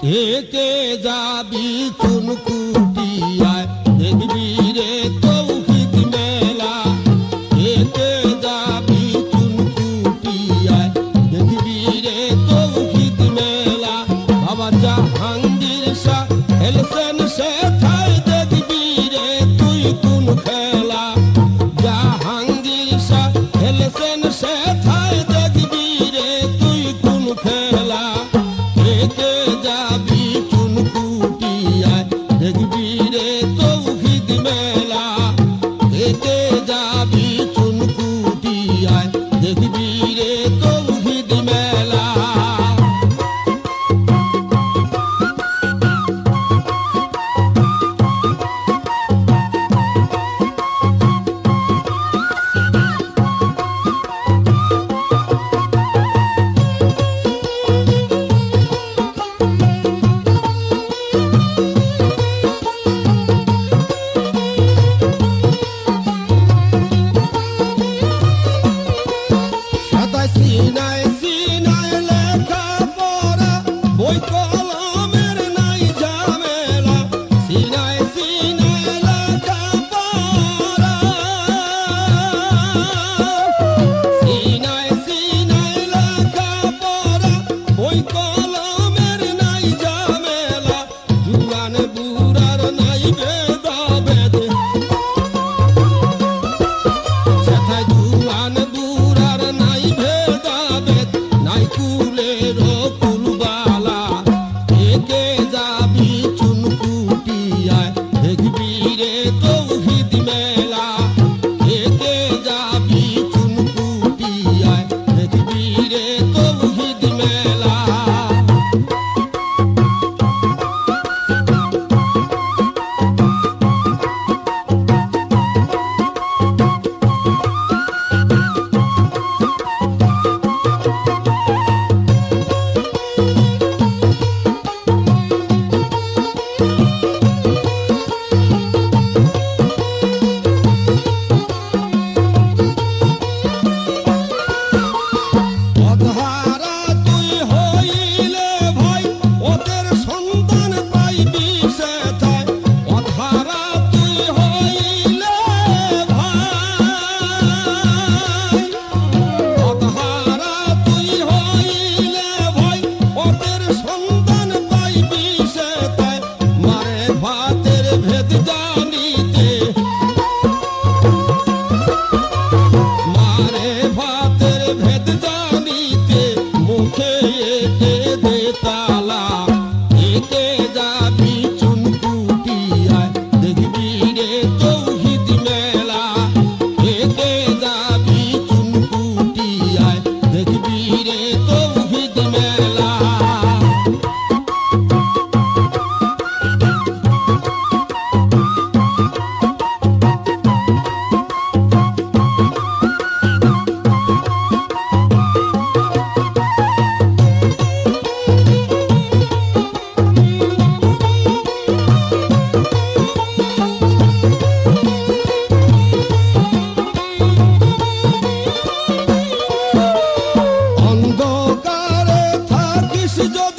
থেকে যাবি চুনকুটিয়ায় দেখবি রে তৌহিদ মেলা। থেকে যাবি চুনকুটিয়ায় দেখবি রে তৌহিদ মেলা। বাবা জাহাঙ্গীর শাহ এলসেন সেথায় দেখবি রে তুই কোন খেলা। জাহাঙ্গীর শাহ এলসেন সেথায় দেখবি রে তুই কোন খেলা। থেকে যাবি চুনকুটিয়ায় দেখবি রে তৌহিদ মেলা। থেকে যাবি চুনকুটিয়ায় দেখবি রে তৌহিদ মেলা। সিনায় সিনায় লেখা পড়া বই কলমের নাই ঝামেলা। সিনায় সিনায় লেখা পড়া সিনায় সিনায় লেখা পড়া বই কলমের নাই ঝামেলা। জুয়ান বুড়ার নাই ভেদাভেদ সেথায় জুয়ান বুড়ার নাই ভেদাভেদ নাই কুলের কুলবালা। থেকে যাবি চুনকুটিয়ায় দেখবি রে তৌহিদ মেলা। থেকে যাবি চুনকুটিয়ায় দেখবি রে তৌহিদ মেলা। অধরা তুই হইলে ভাই ওদের সন্তান পাইবি সেথায়। অধরা তুই হইলে ভাই অধরা তুই হইলে ভাই ওদের সন্তান পাইবি সেথায়। মারে ভাতের ভেদ জানিতে মারে ভাতের ভেদ জানিতে মুখে এঁটে দে তালা। থেকে যাবি চুনকুটিয়ায় দেখবি রে তৌহিদ মেলা। থেকে যাবি চুনকুটিয়ায় দেখবি রে তৌহিদ মেলা। অন্ধকারে থাকিস যদি